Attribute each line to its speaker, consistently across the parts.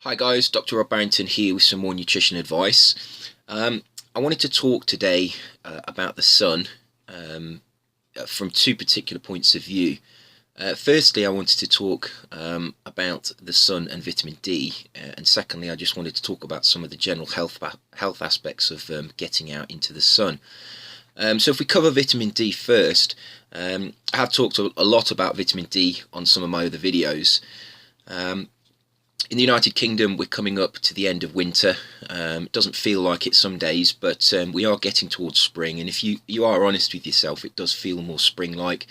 Speaker 1: Hi guys, Dr. Rob Barrington here with some more nutrition advice. I wanted to talk today about the sun from two particular points of view. Firstly, I wanted to talk about the sun and vitamin D, and secondly, I just wanted to talk about some of the general health aspects of getting out into the sun. So if we cover vitamin D first, I have talked a lot about vitamin D on some of my other videos. In the United Kingdom, we're coming up to the end of winter. It doesn't feel like it some days, but we are getting towards spring. And if you are honest with yourself, it does feel more spring-like.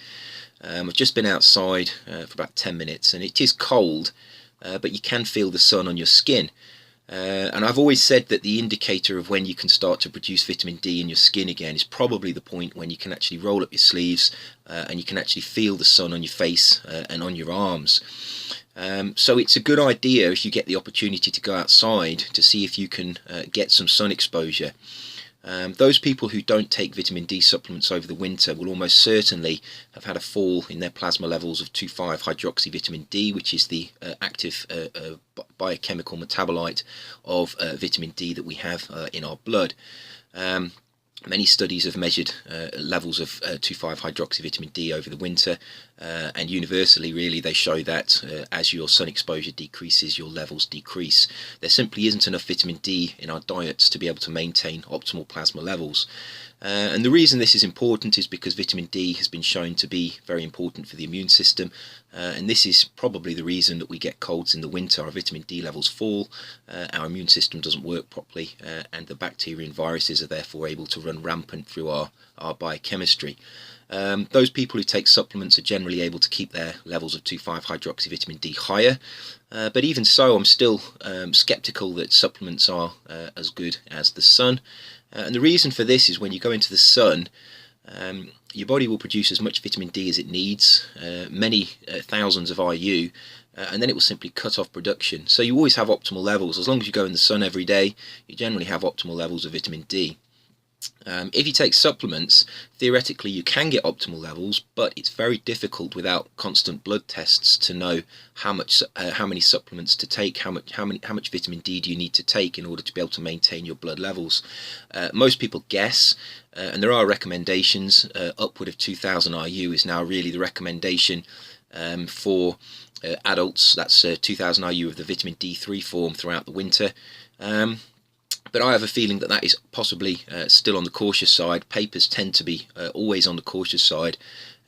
Speaker 1: I've just been outside for about 10 minutes, and it is cold, but you can feel the sun on your skin. And I've always said that the indicator of when you can start to produce vitamin D in your skin again is probably the point when you can actually roll up your sleeves and you can actually feel the sun on your face and on your arms. So it's a good idea if you get the opportunity to go outside to see if you can get some sun exposure. Those people who don't take vitamin D supplements over the winter will almost certainly have had a fall in their plasma levels of 2,5-hydroxyvitamin D, which is the active biochemical metabolite of vitamin D that we have in our blood. Many studies have measured levels of 2,5-hydroxyvitamin D over the winter, and universally really they show that as your sun exposure decreases, your levels decrease. There simply isn't enough vitamin D in our diets to be able to maintain optimal plasma levels. And the reason this is important is because vitamin D has been shown to be very important for the immune system, and this is probably the reason that we get colds in the winter. Our vitamin D levels fall, our immune system doesn't work properly, and the bacteria and viruses are therefore able to run rampant through our biochemistry. Those people who take supplements are generally able to keep their levels of 2,5-hydroxyvitamin D higher, but even so I'm still skeptical that supplements are as good as the sun. And the reason for this is when you go into the sun, your body will produce as much vitamin D as it needs, many thousands of IU, and then it will simply cut off production. So you always have optimal levels. As long as you go in the sun every day, you generally have optimal levels of vitamin D. If you take supplements, theoretically you can get optimal levels, but it's very difficult without constant blood tests to know how many supplements to take, how much vitamin D do you need to take in order to be able to maintain your blood levels. Most people guess, and there are recommendations. Upward of 2,000 IU is now really the recommendation for adults. That's 2,000 IU of the vitamin D3 form throughout the winter. But I have a feeling that that is possibly still on the cautious side. Papers tend to be always on the cautious side,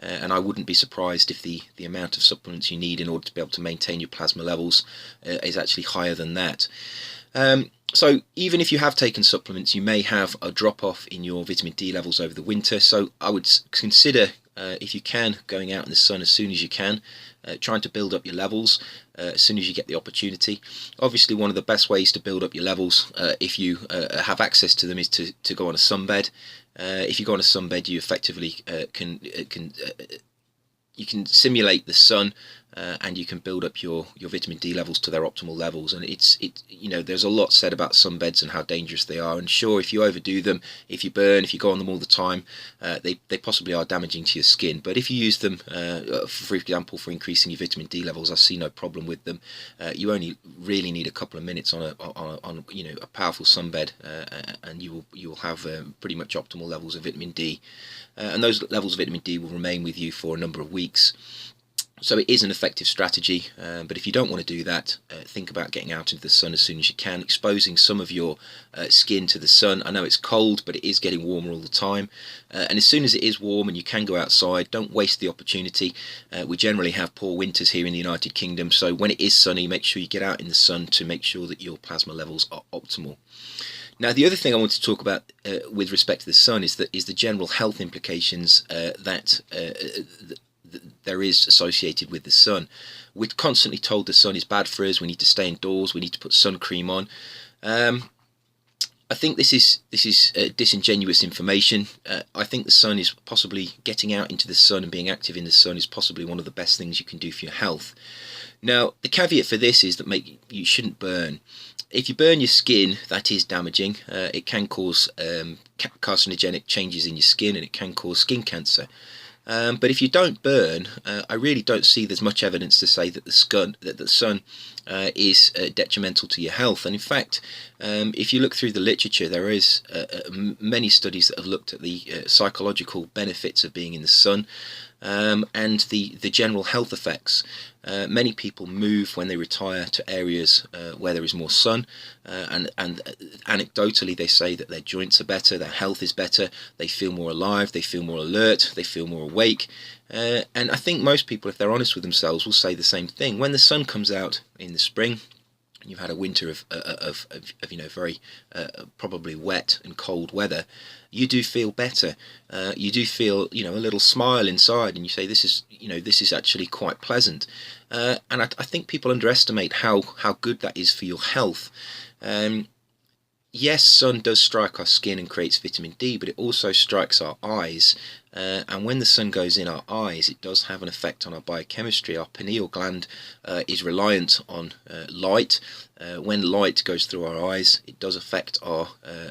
Speaker 1: and I wouldn't be surprised if the amount of supplements you need in order to be able to maintain your plasma levels is actually higher than that. So even if you have taken supplements, you may have a drop-off in your vitamin D levels over the winter. So I would consider, if you can, going out in the sun as soon as you can, trying to build up your levels as soon as you get the opportunity. Obviously, one of the best ways to build up your levels, if you have access to them, is to go on a sunbed. If you go on a sunbed, you effectively you can simulate the sun, and you can build up your vitamin D levels to their optimal levels. And there's a lot said about sunbeds and how dangerous they are. And sure, if you overdo them, if you burn, if you go on them all the time, they possibly are damaging to your skin. But if you use them, for example, for increasing your vitamin D levels, I see no problem with them. You only really need a couple of minutes on a powerful sunbed, and you will have pretty much optimal levels of vitamin D. And those levels of vitamin D will remain with you for a number of weeks. So it is an effective strategy, but if you don't want to do that, think about getting out into the sun as soon as you can, exposing some of your skin to the sun. I know it's cold, but it is getting warmer all the time, and as soon as it is warm and you can go outside, don't waste the opportunity. We generally have poor winters here in the United Kingdom, so when it is sunny, make sure you get out in the sun to make sure that your plasma levels are optimal. Now, the other thing I want to talk about with respect to the sun is the general health implications that there is associated with the sun. We're constantly told the sun is bad for us. We need to stay indoors. We need to put sun cream on. I think this is disingenuous information. I think the sun is possibly getting out into the sun and being active in the sun is possibly one of the best things you can do for your health. Now, the caveat for this is that you shouldn't burn. If you burn your skin, that is damaging. It can cause carcinogenic changes in your skin, and it can cause skin cancer. But if you don't burn, I really don't see there's much evidence to say that the sun is detrimental to your health. And in fact, if you look through the literature, there is many studies that have looked at the psychological benefits of being in the sun. And the general health effects. Many people move when they retire to areas where there is more sun, and anecdotally they say that their joints are better, their health is better, they feel more alive, they feel more alert, they feel more awake. And I think most people, if they're honest with themselves, will say the same thing. When the sun comes out in the spring, you've had a winter of very probably wet and cold weather, you do feel better. You do feel a little smile inside, and you say this is actually quite pleasant. And I think people underestimate how good that is for your health. Yes, sun does strike our skin and creates vitamin D, but it also strikes our eyes. And when the sun goes in our eyes, it does have an effect on our biochemistry. Our pineal gland is reliant on light. When light goes through our eyes, it does affect our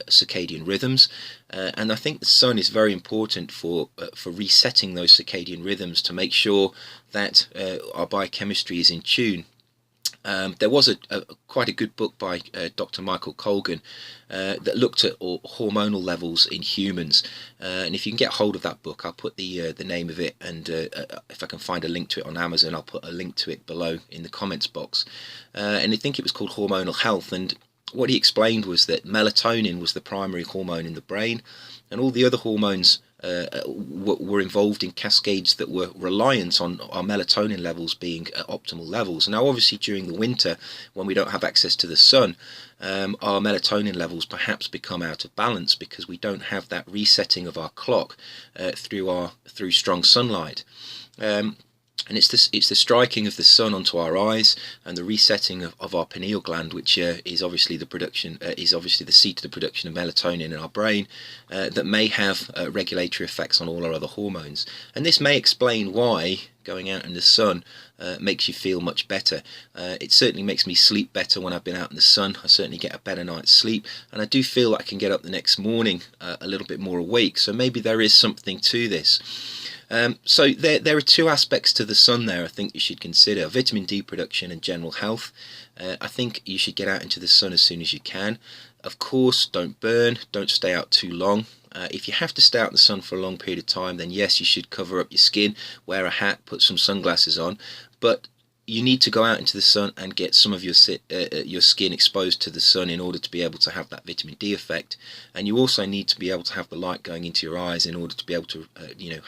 Speaker 1: circadian rhythms. And I think the sun is very important for resetting those circadian rhythms to make sure that our biochemistry is in tune. There was quite a good book by Dr. Michael Colgan that looked at hormonal levels in humans, and if you can get hold of that book, I'll put the name of it, and if I can find a link to it on Amazon, I'll put a link to it below in the comments box. And I think it was called Hormonal Health, and what he explained was that melatonin was the primary hormone in the brain, and all the other hormones were involved in cascades that were reliant on our melatonin levels being at optimal levels. Now obviously during the winter, when we don't have access to the sun, our melatonin levels perhaps become out of balance because we don't have that resetting of our clock through strong sunlight. And it's the striking of the sun onto our eyes and the resetting of our pineal gland, which is obviously the seat of the production of melatonin in our brain, that may have regulatory effects on all our other hormones. And this may explain why going out in the sun makes you feel much better. It certainly makes me sleep better when I've been out in the sun. I certainly get a better night's sleep, and I do feel like I can get up the next morning a little bit more awake. So maybe there is something to this. So there are two aspects to the sun there I think you should consider: vitamin D production and general health. I think you should get out into the sun as soon as you can. Of course, don't burn, don't stay out too long. If you have to stay out in the sun for a long period of time, then yes, you should cover up your skin, wear a hat, put some sunglasses on, but you need to go out into the sun and get some of your skin exposed to the sun in order to be able to have that vitamin D effect. And you also need to be able to have the light going into your eyes in order to be able to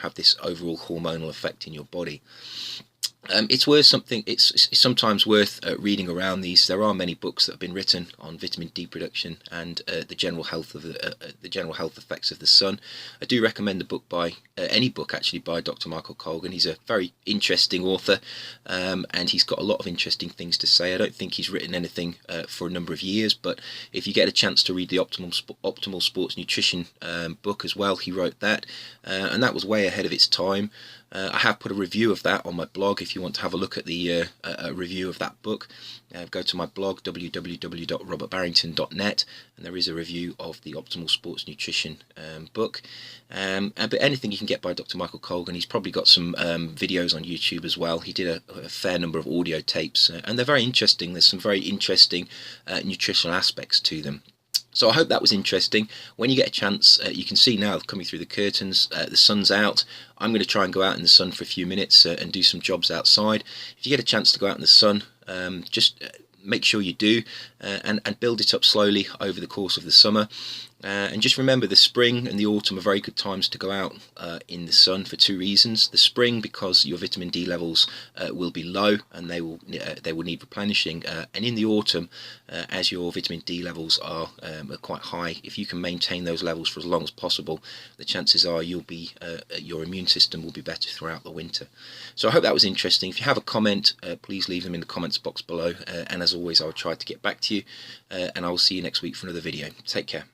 Speaker 1: have this overall hormonal effect in your body. It's sometimes worth reading around these. There are many books that have been written on vitamin D production and the general health effects of the sun. I do recommend the book by any book actually by Dr. Michael Colgan. He's a very interesting author, and he's got a lot of interesting things to say. I don't think he's written anything for a number of years, but if you get a chance to read the Optimal Sports Nutrition book as well, he wrote that, and that was way ahead of its time. I have put a review of that on my blog. If you want to have a look at the review of that book, go to my blog www.robertbarrington.net, and there is a review of the Optimal Sports Nutrition book. But anything you can get by Dr. Michael Colgan. He's probably got some videos on YouTube as well. He did a fair number of audio tapes, and they're very interesting. There's some very interesting nutritional aspects to them. So I hope that was interesting. When you get a chance, you can see now coming through the curtains, the sun's out. I'm going to try and go out in the sun for a few minutes and do some jobs outside. If you get a chance to go out in the sun, just make sure you do, and build it up slowly over the course of the summer. And just remember, the spring and the autumn are very good times to go out in the sun for two reasons. The spring, because your vitamin D levels will be low and they will need replenishing, and in the autumn, as your vitamin D levels are quite high, if you can maintain those levels for as long as possible, the chances are your immune system will be better throughout the winter. So I hope that was interesting. If you have a comment, please leave them in the comments box below, and as always, I'll try to get back to you, and I will see you next week for another video. Take care.